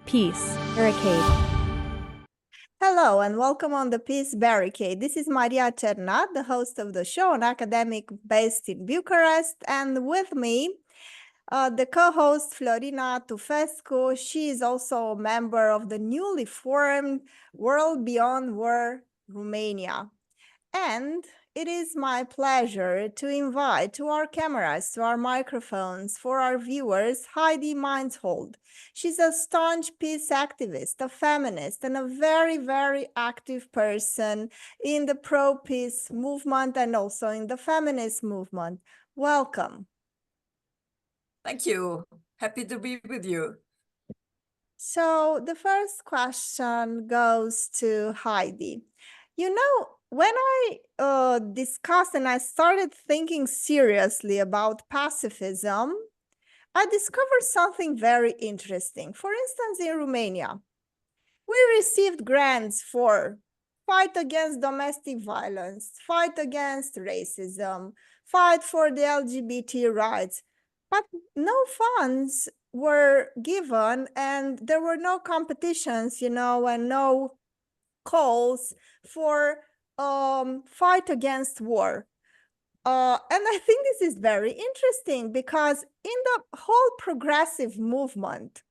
Peace Barricade. Hello and welcome on the Peace Barricade. This is Maria Cernat, the host of the show, an academic based in Bucharest, and with me, the co-host Florina Tufescu. She is also a member of the newly formed World BEYOND War Romania. And it is my pleasure to invite to our cameras, to our microphones, for our viewers, Heidi Meinzolt. She's a staunch peace activist, a feminist, and a very, very active person in the pro-peace movement and also in the feminist movement. Welcome. Thank you. Happy to be with you. So the first question goes to Heidi. You know, when I discussed and I started thinking seriously about pacifism, I discovered something very interesting. For instance, in Romania, we received grants for fight against domestic violence, fight against racism, fight for the LGBT rights, but no funds were given and there were no competitions, and no calls for fight against war. And I think this is very interesting because in the whole progressive movement,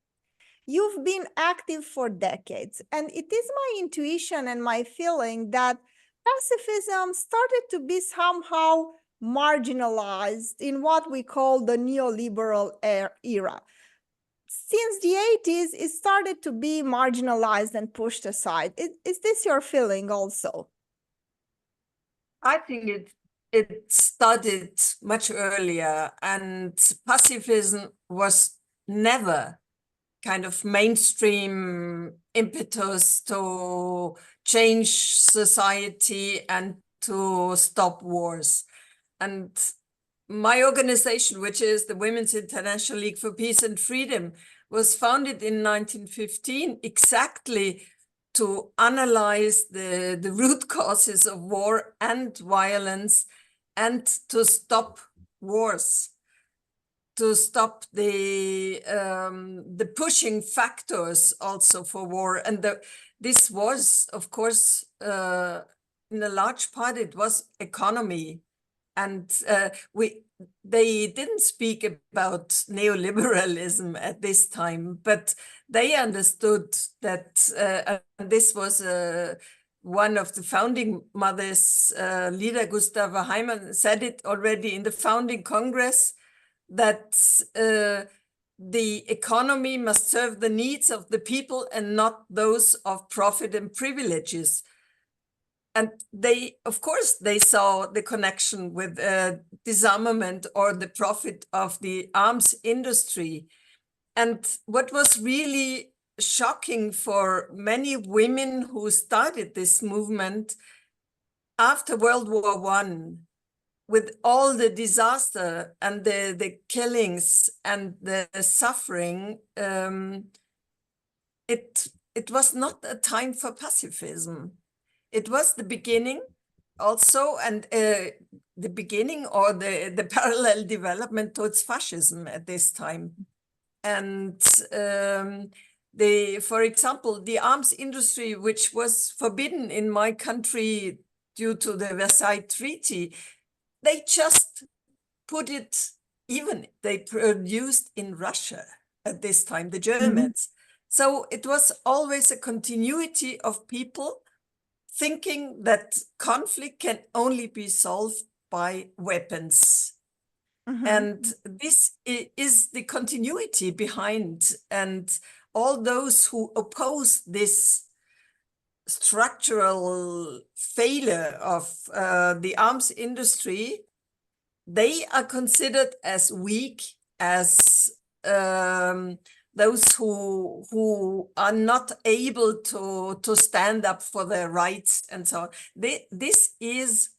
you've been active for decades. And it is my intuition and my feeling that pacifism started to be somehow marginalized in what we call the neoliberal era. Since the 80s, it started to be marginalized and pushed aside. Is this your feeling also? I think it started much earlier, and pacifism was never kind of mainstream impetus to change society and to stop wars. And my organization, which is the Women's International League for Peace and Freedom, was founded in 1915 exactly to analyze the root causes of war and violence and to stop wars, to stop the pushing factors also for war. And this was, of course, in a large part, it was economy. And they didn't speak about neoliberalism at this time, but they understood that, and this was one of the founding mothers, leader Gustava Heimann, said it already in the founding Congress, that the economy must serve the needs of the people and not those of profit and privileges. And they, of course, they saw the connection with disarmament or the profit of the arms industry. And what was really shocking for many women who started this movement after World War I, with all the disaster and the killings and the suffering, it was not a time for pacifism. It was the beginning also, and the beginning or the parallel development towards fascism at this time. And for example, the arms industry, which was forbidden in my country due to the Versailles Treaty, they just put it, even they produced in Russia at this time, the Germans. So it was always a continuity of people thinking that conflict can only be solved by weapons. And this is the continuity behind. And all those who oppose this structural failure of the arms industry, they are considered as weak, as those who are not able to stand up for their rights and so on. This is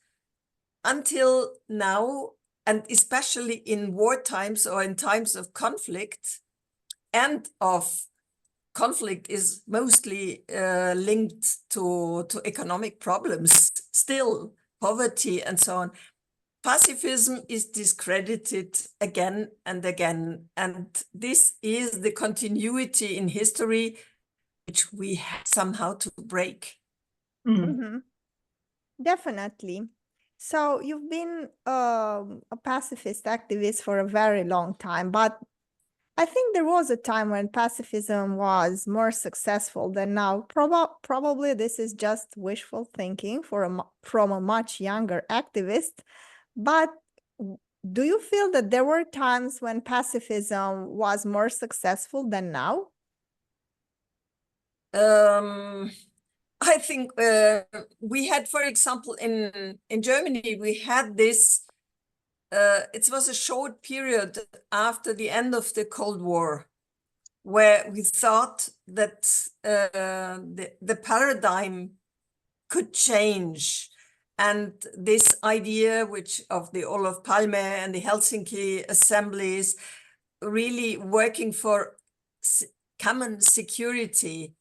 until now, and especially in war times or in times of conflict, and of conflict is mostly linked to economic problems, still poverty and so on. pacifism is discredited again and again. And this is the continuity in history which we have somehow to break. Mhm. Definitely. So you've been a pacifist activist for a very long time, but I think there was a time when pacifism was more successful than now. Probably this is just wishful thinking from a much younger activist. But do you feel that there were times when pacifism was more successful than now? I think we had, for example, in Germany, we had this, it was a short period after the end of the Cold War, where we thought that the paradigm could change. And this idea, which of the Olof Palme and the Helsinki assemblies, really working for common security,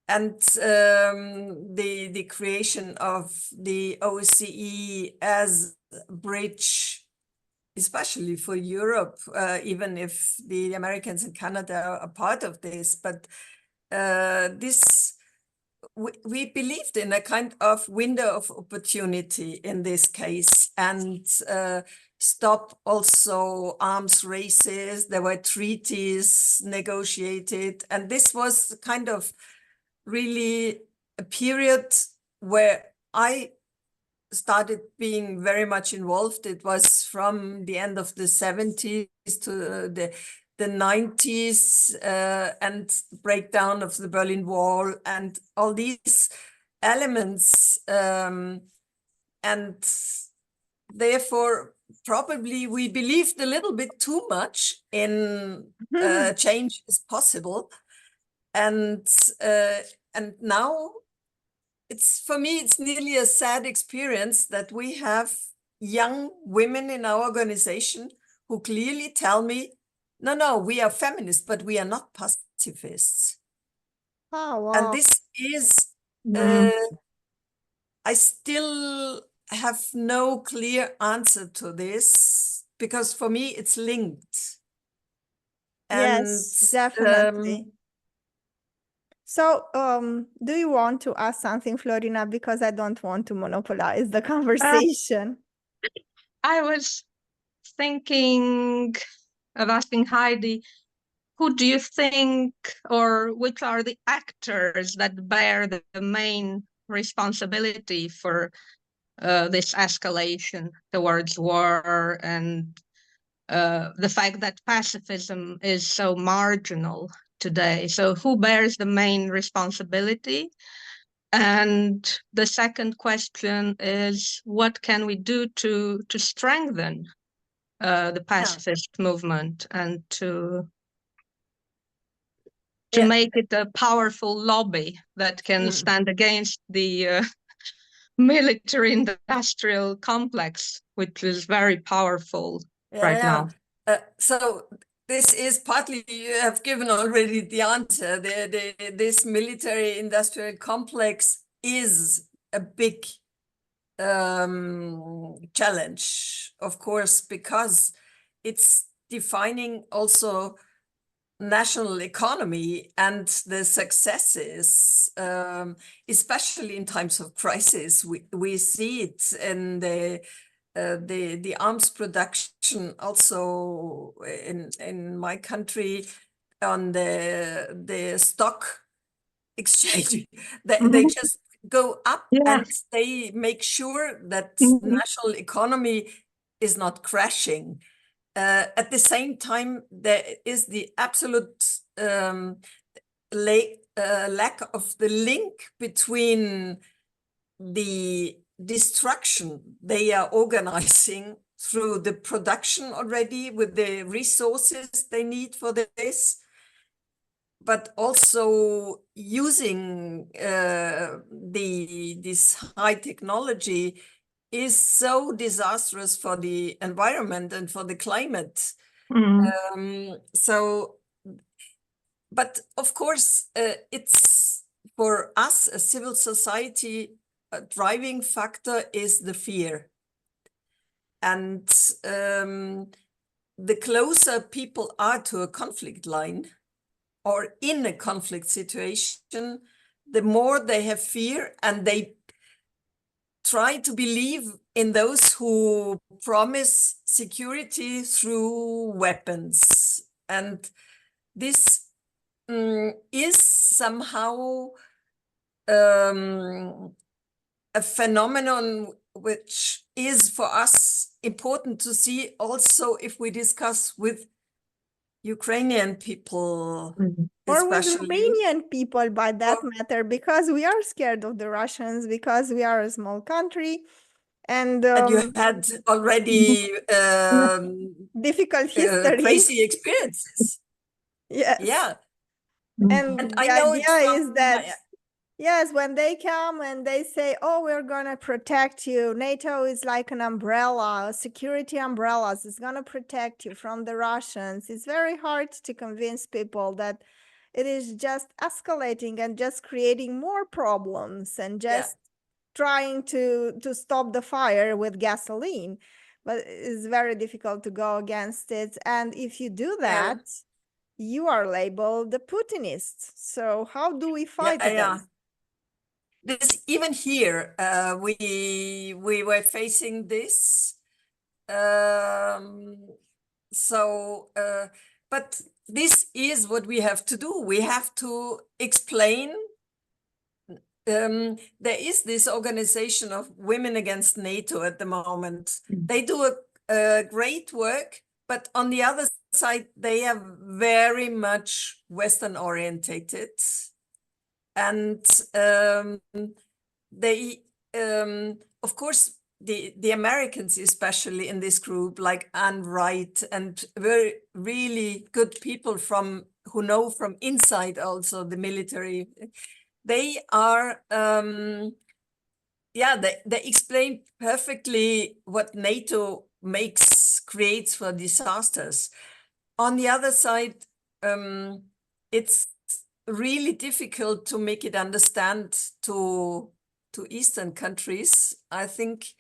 and the creation of the OSCE as a bridge, especially for Europe, even if the Americans and Canada are part of this, but we believed in a kind of window of opportunity in this case, and stop also arms races. There were treaties negotiated, and this was kind of really a period where I started being very much involved. It was from the end of the 70s to the 90s, and breakdown of the Berlin Wall and all these elements. And therefore, probably we believed a little bit too much in change is possible. And now for me, it's nearly a sad experience that we have young women in our organization who clearly tell me, no, we are feminists, but we are not pacifists. Oh, wow. And this is, I still have no clear answer to this, because for me, it's linked. Yes, definitely. So, do you want to ask something, Florina? Because I don't want to monopolize the conversation. I was thinking of asking Heidi, who do you think, or which are the actors that bear the main responsibility for this escalation towards war, and the fact that pacifism is so marginal today? So who bears the main responsibility? And the second question is, what can we do to strengthen the pacifist movement and to make it a powerful lobby that can stand against the military industrial complex, which is very powerful right now? So this is partly, you have given already the answer. This military industrial complex is a big challenge, of course, because it's defining also national economy and the successes, especially in times of crisis. We see it in the arms production, also in my country, on the stock exchange. They just go up, and they make sure that national economy is not crashing. At the same time, there is the absolute lack of the link between the destruction they are organizing through the production already with the resources they need for this, but also using this high technology is so disastrous for the environment and for the climate. But of course, it's for us, a civil society, a driving factor is the fear. And the closer people are to a conflict line or in a conflict situation, the more they have fear, and they try to believe in those who promise security through weapons. And this is somehow a phenomenon which is for us important to see also if we discuss with Ukrainian people, Or with especially. Romanian people, by that matter, because we are scared of the Russians, because we are a small country, and you had already difficult history. crazy experiences. Yes. Yeah. And And the I know idea it's is that, yes, when they come and they say, oh, we're going to protect you, NATO is like an umbrella, security umbrellas, it's going to protect you from the Russians. It's very hard to convince people that it is just escalating and just creating more problems and just trying to stop the fire with gasoline. But it's very difficult to go against it. And if you do that, you are labeled the Putinist. So how do we fight this? This, even here, we were facing this. But this is what we have to do. We have to explain. There is this organization of Women Against NATO at the moment. They do a great work, but on the other side, they are very much Western orientated. And they, of course, the Americans, especially in this group, like Anne Wright, and very really good people who know from inside also the military, they are, they explain perfectly what NATO creates for disasters. On the other side, it's really difficult to make it understand to Eastern countries, I think,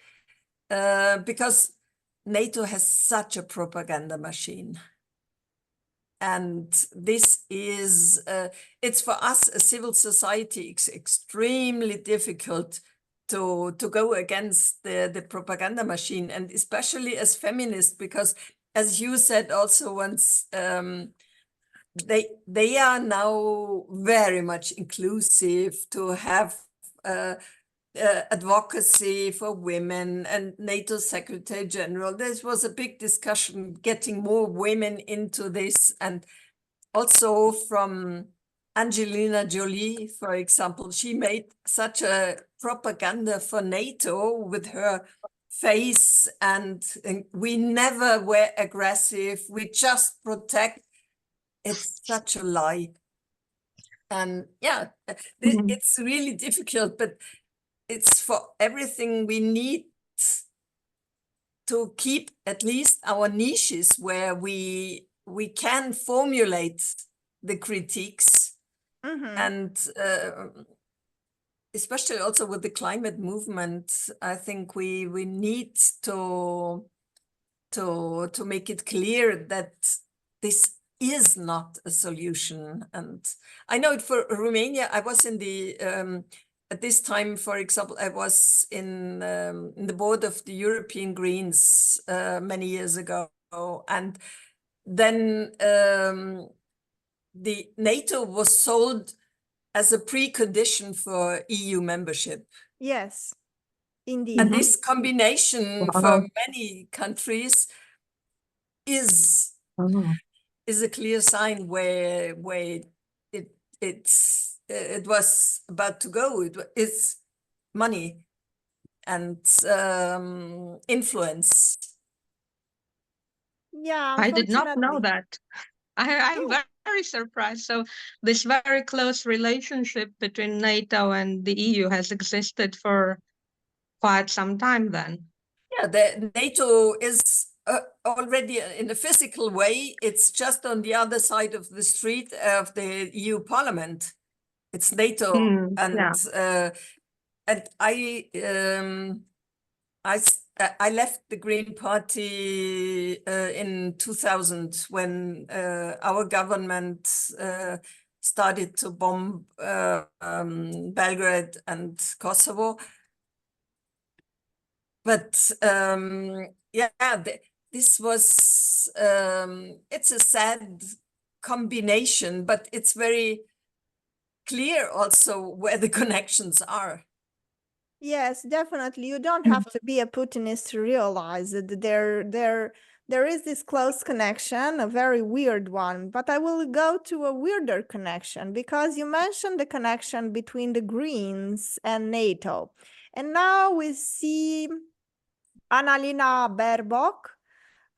because NATO has such a propaganda machine. And this is, it's for us, a civil society, it's extremely difficult to go against the propaganda machine, and especially as feminists, because as you said also once, they are now very much inclusive, to have advocacy for women, and NATO Secretary General. This was a big discussion, getting more women into this, and also from Angelina Jolie, for example. She made such a propaganda for NATO with her face, and we never were aggressive, we just protect. It's such a lie. And it's really difficult, but it's for everything we need to keep at least our niches where we can formulate the critiques. And especially also with the climate movement, I think we need to make it clear that this is not a solution. And I know it for Romania. I was in the at this time, for example, I was in the board of the European Greens many years ago, and then the NATO was sold as a precondition for EU membership. Yes, indeed. And this combination for many countries is a clear sign where it was about to go. It's money and influence. Yeah, I did not know unfortunately. that. I'm very surprised. So this very close relationship between NATO and the EU has existed for quite some time then. Yeah, the NATO is already in a physical way. It's just on the other side of the street of the EU Parliament. It's NATO, and I I left the Green Party in 2000 when our government started to bomb Belgrade and Kosovo. But yeah, this was, it's a sad combination, but it's very clear also where the connections are. Yes, definitely. You don't have to be a Putinist to realize that there is this close connection, a very weird one. But I will go to a weirder connection because you mentioned the connection between the Greens and NATO. And now we see Annalena Baerbock,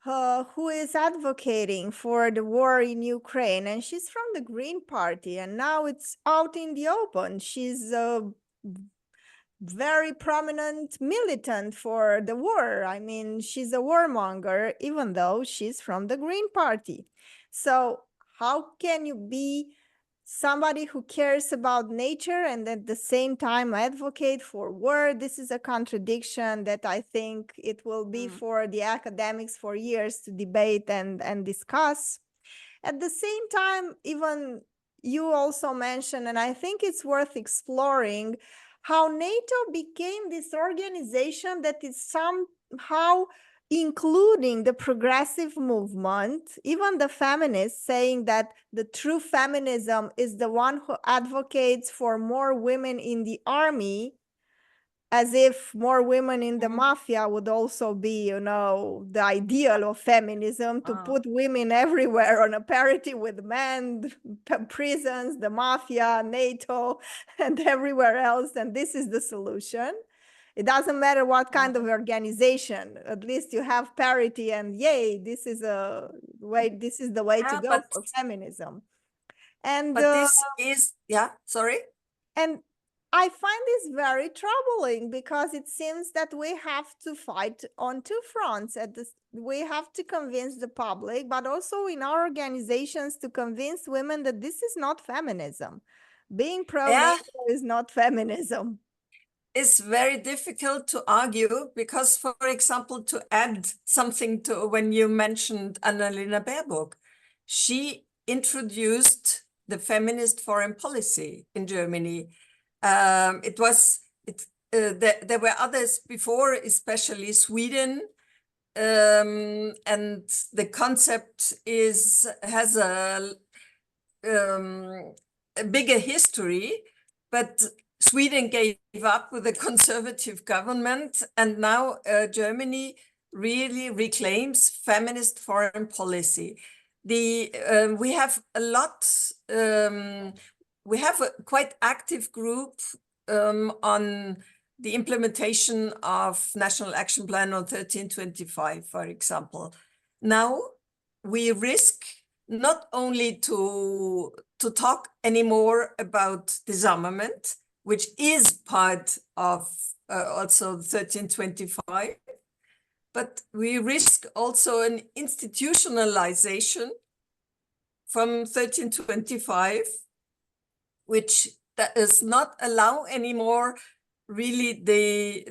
who is advocating for the war in Ukraine, and she's from the Green Party, and now it's out in the open. She's a very prominent militant for the war. I mean, she's a warmonger, even though she's from the Green Party. So how can you be somebody who cares about nature and at the same time advocate for war? This is a contradiction that I think it will be for the academics for years to debate and discuss. At the same time, even you also mentioned, and I think it's worth exploring, how NATO became this organization that is somehow including the progressive movement, even the feminists saying that the true feminism is the one who advocates for more women in the army, as if more women in the mafia would also be, you know, the ideal of feminism, to put women everywhere on a parity with men, prisons, the mafia, NATO, and everywhere else. And this is the solution. It doesn't matter what kind of organization, at least you have parity, and yay, this is a way, this is the way to go for feminism. And but this is, sorry. And I find this very troubling because it seems that we have to fight on two fronts. We have to convince the public, but also in our organizations to convince women that this is not feminism. Being pro-NATO is not feminism. It's very difficult to argue because, for example, to add something to when you mentioned Annalena Baerbock, she introduced the feminist foreign policy in Germany. There were others before, especially Sweden, and the concept has a bigger history, but Sweden gave up with a conservative government, and now Germany really reclaims feminist foreign policy. We have a lot. We have a quite active group on the implementation of National Action Plan on 1325, for example. Now we risk not only to talk anymore about disarmament, which is part of also 1325, but we risk also an institutionalization from 1325, which does not allow anymore really the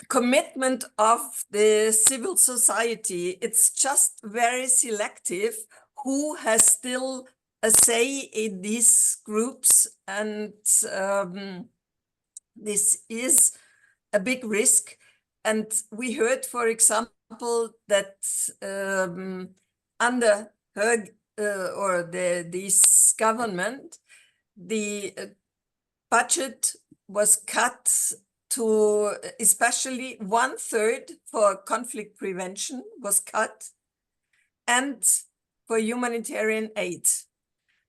commitment of the civil society. It's just very selective who has still a say in these groups, and this is a big risk. And we heard, for example, that under her this government, the budget was cut to especially 1/3 for conflict prevention was cut, and for humanitarian aid.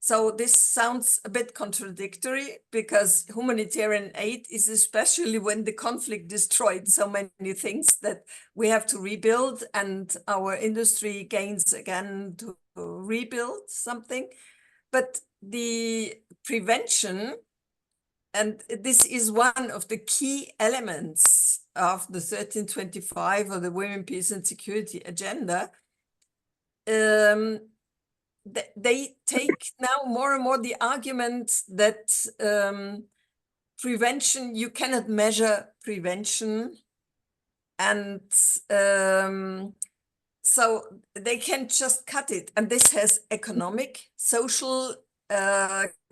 So this sounds a bit contradictory because humanitarian aid is especially when the conflict destroyed so many things that we have to rebuild, and our industry gains again to rebuild something. But the prevention, and this is one of the key elements of the 1325 or the Women, Peace and Security agenda, they take now more and more the argument that prevention, you cannot measure prevention. And so they can just cut it. And this has economic, social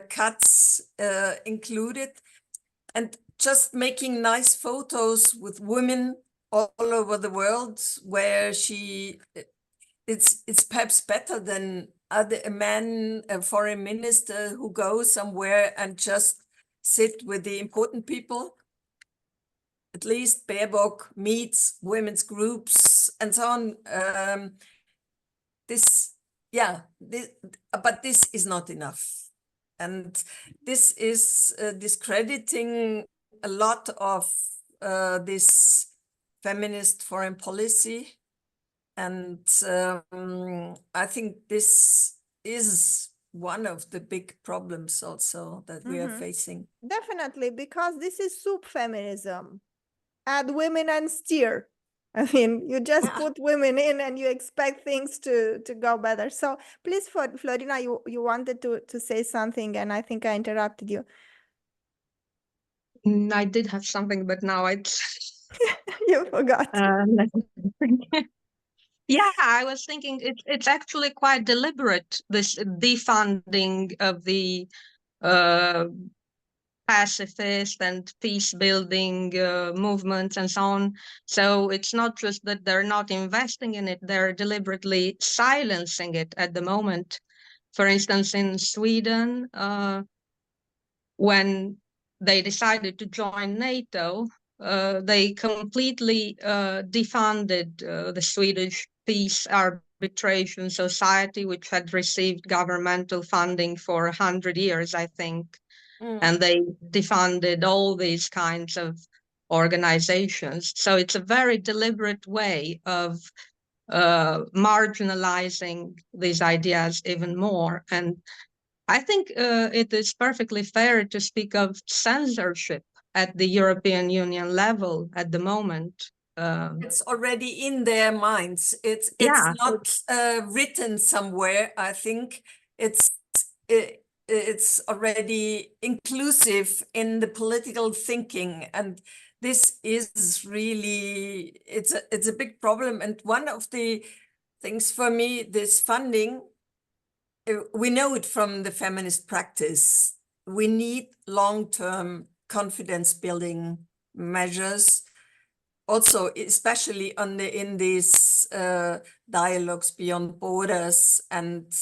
cuts included. And just making nice photos with women all over the world where it's perhaps better than a man, a foreign minister who goes somewhere and just sit with the important people. At least Baerbock meets women's groups and so on. But this is not enough. And this is discrediting a lot of this feminist foreign policy. And I think this is one of the big problems also that we are facing. Definitely, because this is soup feminism. Add women and steer. I mean, you just put women in and you expect things to go better. So please, Florina, you wanted to say something and I think I interrupted you. I did have something, but now You forgot. Yeah, I was thinking it's actually quite deliberate, this defunding of the pacifist and peace-building movements and so on. So it's not just that they're not investing in it, they're deliberately silencing it at the moment. For instance, in Sweden, when they decided to join NATO, they completely defunded the Swedish Peace Arbitration Society, which had received governmental funding for 100 years, I think. And they defunded all these kinds of organizations. So it's a very deliberate way of marginalizing these ideas even more. And I think it is perfectly fair to speak of censorship at the European Union level at the moment. It's already in their minds. It's not written somewhere. I think it's already inclusive in the political thinking, and this is really it's a big problem. And one of the things for me, this funding, we know it from the feminist practice. We need long-term confidence building measures. Also, especially in these dialogues beyond borders, and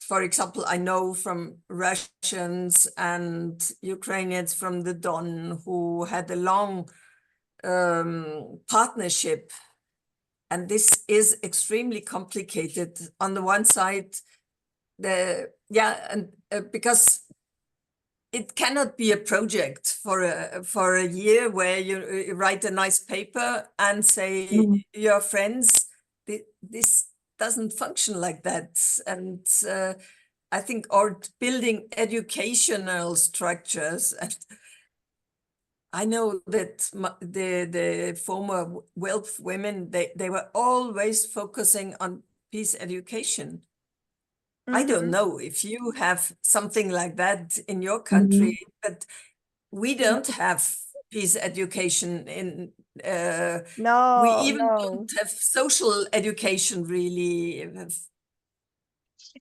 for example, I know from Russians and Ukrainians from the Don who had a long partnership, and this is extremely complicated. On the one side, because it cannot be a project for a year where you write a nice paper and say your friends. This doesn't function like that. And I think building educational structures. And I know that the former WILPF women, they were always focusing on peace education. I don't know if you have something like that in your country, but we don't have peace education in. We even don't have social education really.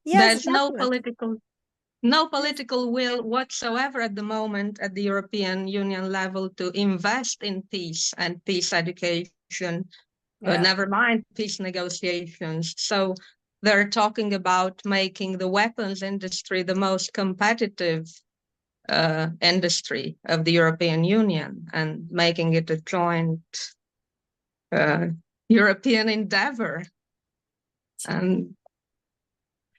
Yes, there's no political will whatsoever at the moment at the European Union level to invest in peace and peace education. Never mind peace negotiations. So they're talking about making the weapons industry the most competitive industry of the European Union and making it a joint European endeavor. And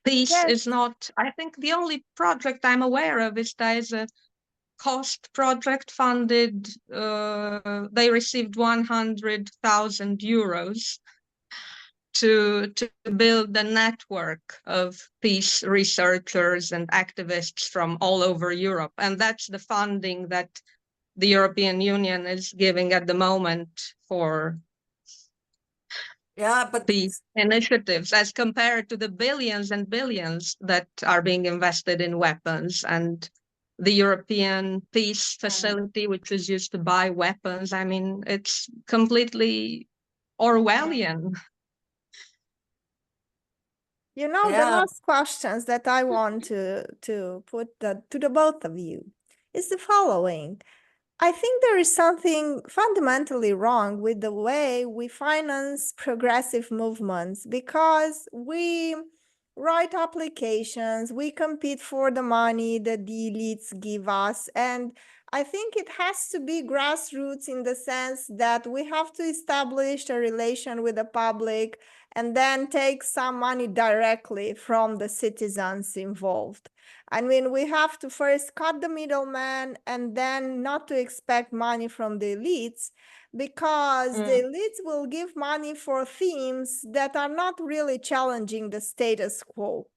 peace is not, I think the only project I'm aware of is there's a COST project funded, they received 100,000 euros to build a network of peace researchers and activists from all over Europe. And that's the funding that the European Union is giving at the moment for these initiatives, as compared to the billions and billions that are being invested in weapons and the European peace facility, which was used to buy weapons. I mean, it's completely Orwellian. You know, the Yeah. last questions that I want to put to the both of you is the following. I think there is something fundamentally wrong with the way we finance progressive movements, because we write applications, we compete for the money that the elites give us, and I think it has to be grassroots in the sense that we have to establish a relation with the public and then take some money directly from the citizens involved. I mean, we have to first cut the middleman and then not to expect money from the elites, because the elites will give money for themes that are not really challenging the status quo,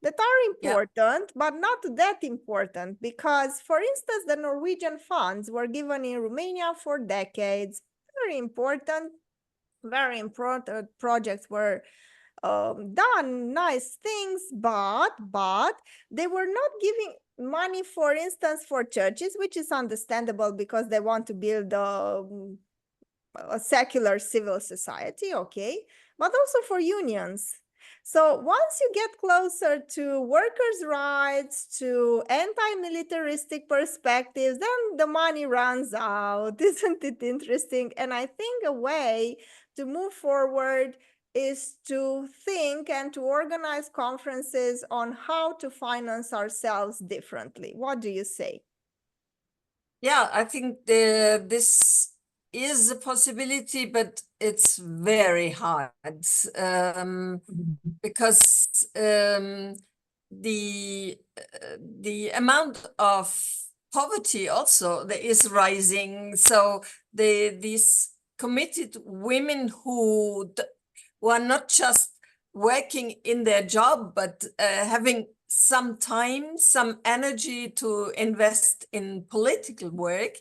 that are important, but not that important. Because, for instance, the Norwegian funds were given in Romania for decades. Very important projects were done, nice things, but they were not giving money, for instance, for churches, which is understandable because they want to build a secular civil society, okay, but also for unions. So once you get closer to workers' rights, to anti-militaristic perspectives, then the money runs out. Isn't it interesting? And I think a way to move forward is to think and to organize conferences on how to finance ourselves differently. What do you say? Yeah, I think this is a possibility, but it's very hard because the amount of poverty also that is rising. So these committed women who are not just working in their job, but having some time, some energy to invest in political work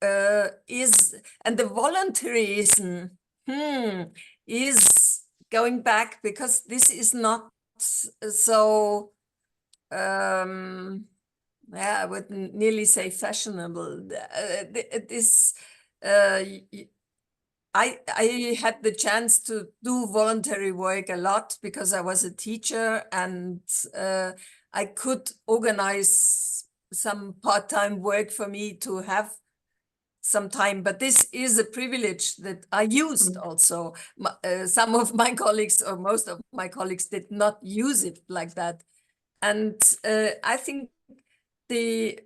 and the voluntarism is going back, because this is not so, yeah, I would nearly say fashionable. I had the chance to do voluntary work a lot because I was a teacher, and I could organize some part-time work for me to have some time. But this is a privilege that I used also. Some of my colleagues, or most of my colleagues, did not use it like that. And I think we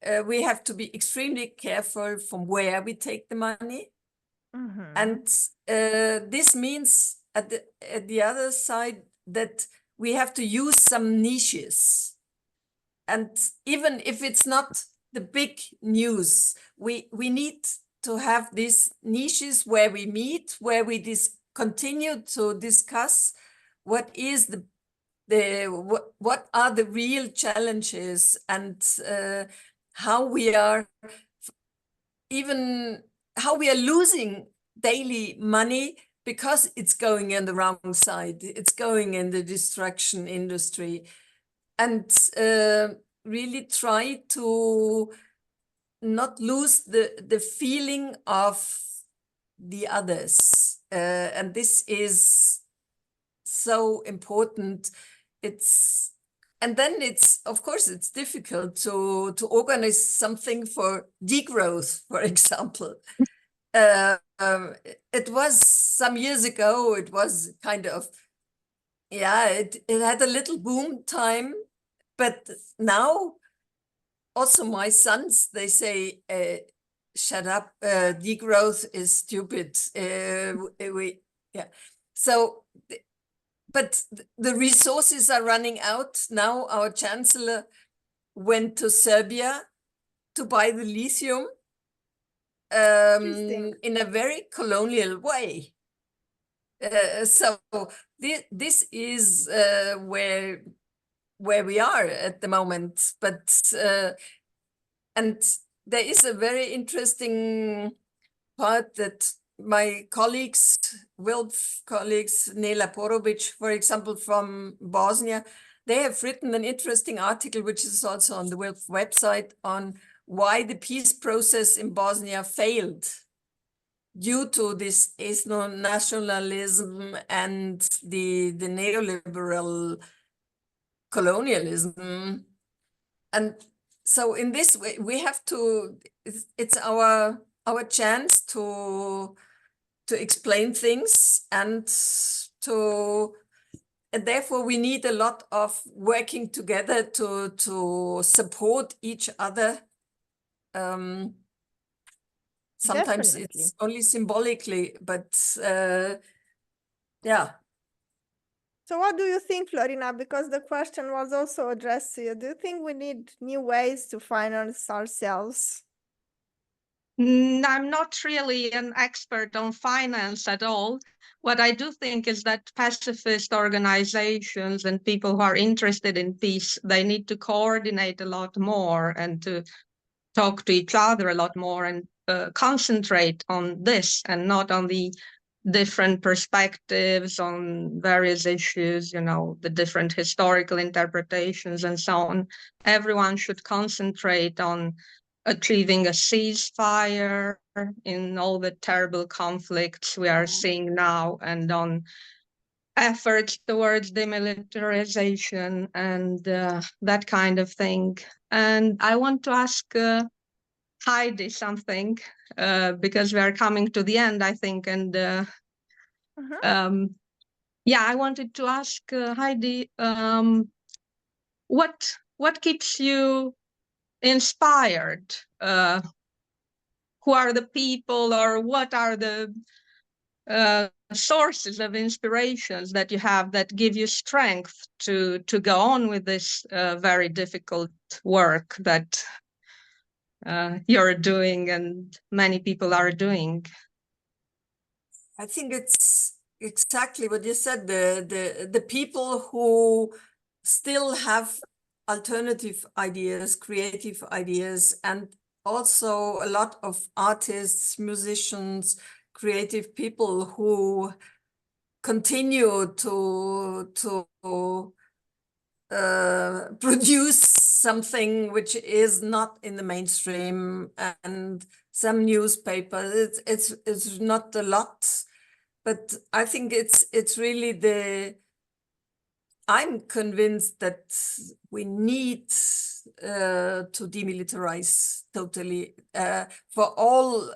have to be extremely careful from where we take the money. And this means at the other side that we have to use some niches. And even if it's not the big news, we need to have these niches where we meet, where we continue to discuss what is what are the real challenges, and how we are losing daily money because it's going in the wrong side. It's going in the destruction industry, and really try to not lose the feeling of the others. And this is so important. And then of course, it's difficult to organize something for degrowth, for example. It was some years ago, it was kind of, yeah, it had a little boom time, but now also my sons, they say, shut up, degrowth is stupid. So, but the resources are running out. Now our chancellor went to Serbia to buy the lithium in a very colonial way. So this is where we are at the moment. But and there is a very interesting part that my colleagues, WILPF colleagues, Nela Porovic, for example, from Bosnia, they have written an interesting article, which is also on the WILPF website, on why the peace process in Bosnia failed due to this ethno-nationalism and the neoliberal colonialism. And so in this way, we have to, it's our chance to explain things, and therefore we need a lot of working together to support each other. Sometimes Definitely. it's only symbolically, but yeah. So what do you think, Florina? Because the question was also addressed to you. Do you think we need new ways to finance ourselves? I'm not really an expert on finance at all. What I do think is that pacifist organizations and people who are interested in peace, they need to coordinate a lot more and to talk to each other a lot more and concentrate on this and not on the different perspectives on various issues, you know, the different historical interpretations and so on. Everyone should concentrate on achieving a ceasefire in all the terrible conflicts we are seeing now, and on efforts towards demilitarization and that kind of thing. And I want to ask Heidi something, because we are coming to the end, I think. And yeah, I wanted to ask Heidi, what keeps you inspired? Who are the people, or what are the sources of inspirations that you have that give you strength to go on with this very difficult work that you're doing and many people are doing? I think it's exactly what you said, the people who still have alternative ideas, creative ideas, and also a lot of artists, musicians, creative people who continue to produce something which is not in the mainstream, and some newspapers. It's not a lot, but I think it's really I'm convinced that we need to demilitarize totally for our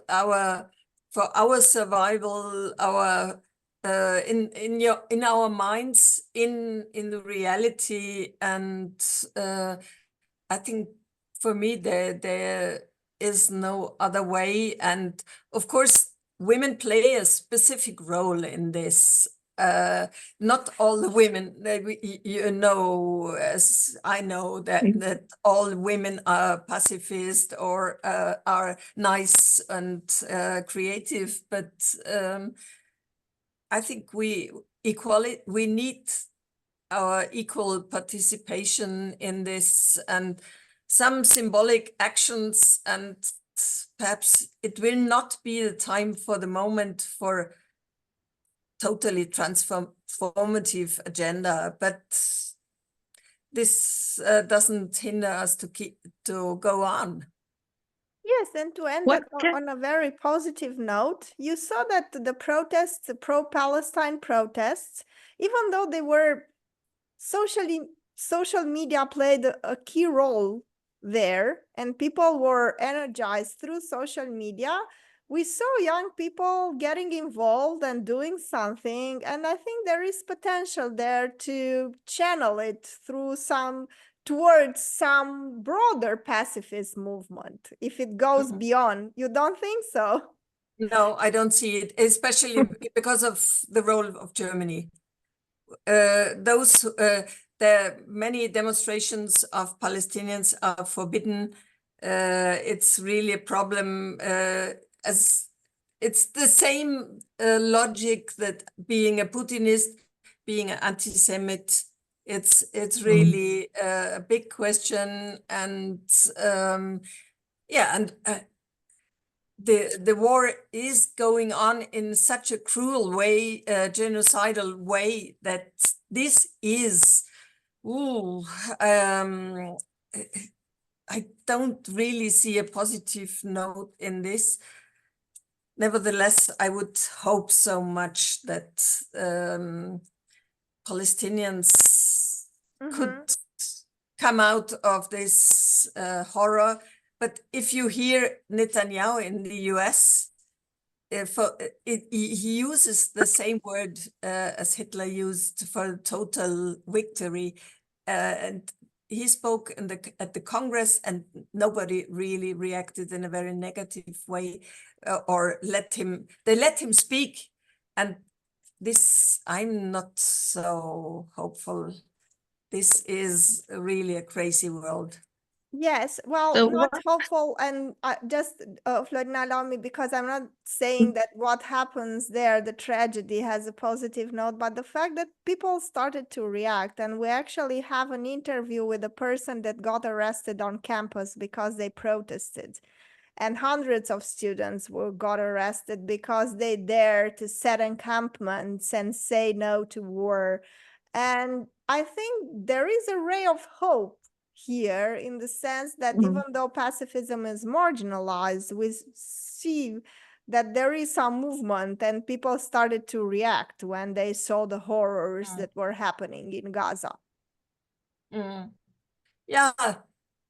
survival, our in our minds, in the reality. And I think for me there is no other way. And of course women play a specific role in this. Not all the women, you know, as I know, that all women are pacifist or are nice and creative, but I think we need our equal participation in this, and some symbolic actions, and perhaps it will not be the time for the moment for totally transformative agenda, but this doesn't hinder us to go on. Yes, and to end that on a very positive note, you saw that the protests, the pro-Palestine protests, even though they were social media played a key role there, and people were energized through social media, we saw young people getting involved and doing something, and I think there is potential there to channel it towards some broader pacifist movement, if it goes beyond. You don't think so? No, I don't see it, especially because of the role of Germany. The many demonstrations of Palestinians are forbidden. It's really a problem, as it's the same logic that being a Putinist, being an anti-Semite, it's really a big question. And yeah, and the war is going on in such a cruel way, genocidal way, that this is Ooh, I don't really see a positive note in this. Nevertheless, I would hope so much that Palestinians could come out of this horror. But if you hear Netanyahu in the US, he uses the same word as Hitler used for total victory. And he spoke at the Congress, and nobody really reacted in a very negative way or they let him speak. And this, I'm not so hopeful. This is really a crazy world. Yes, well, So not what- hopeful, and just Florina, allow me, because I'm not saying that what happens there, the tragedy, has a positive note, but the fact that people started to react, and we actually have an interview with a person that got arrested on campus because they protested, and hundreds of students got arrested because they dared to set encampments and say no to war. And I think there is a ray of hope here, in the sense that even though pacifism is marginalized, we see that there is some movement, and people started to react when they saw the horrors that were happening in Gaza. Yeah,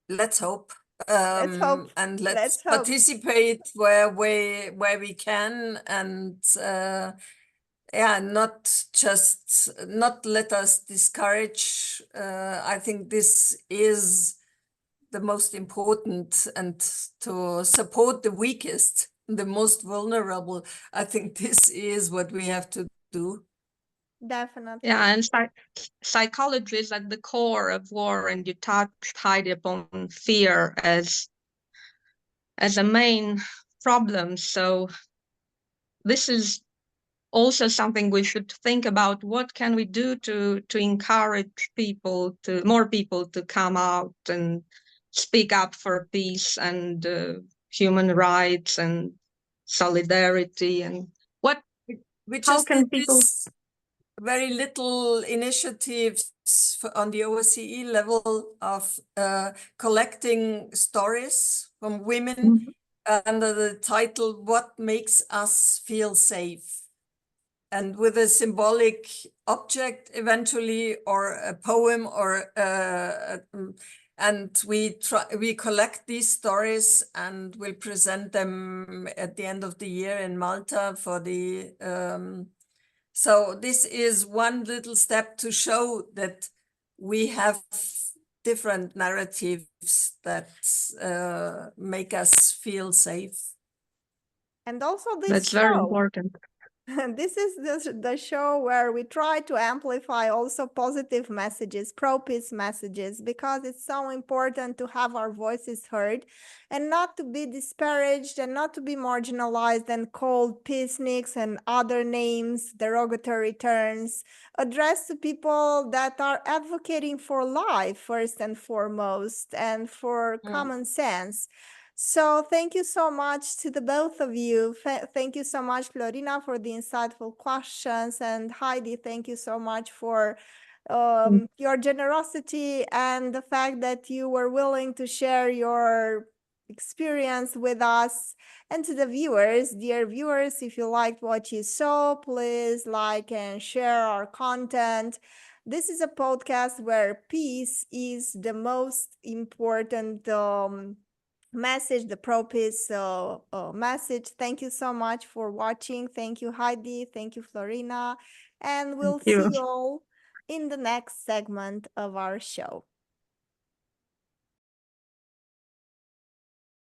let's hope. Let's hope. And Let's let's hope. participate where we can, and yeah, not let us discourage. I think this is the most important, and to support the weakest, the most vulnerable. I think this is what we have to do. Definitely. Yeah, and psychology is at the core of war, and you touched, Heidi, upon fear as a main problem. So this is also something we should think about. What can we do to encourage more people to come out and speak up for peace and human rights and solidarity, and We how just can did people this very little initiatives on the OSCE level of collecting stories from women under the title "What Makes Us Feel Safe?" and with a symbolic object eventually, or a poem, or and we collect these stories and we'll present them at the end of the year in Malta for the so this is one little step to show that we have different narratives that make us feel safe. And also this that's show. very important. This is the show where we try to amplify also positive messages, pro-peace messages, because it's so important to have our voices heard and not to be disparaged and not to be marginalized and called peaceniks and other names, derogatory terms, addressed to people that are advocating for life first and foremost, and for common sense. So thank you so much to the both of you. Thank you so much, Florina, for the insightful questions. And Heidi, thank you so much for your generosity and the fact that you were willing to share your experience with us. And to the viewers, dear viewers, if you liked what you saw, please like and share our content. This is a podcast where peace is the most important message, the pro-peace message. Thank you so much for watching. Thank you, Heidi. Thank you, Florina. And we'll see you all in the next segment of our show.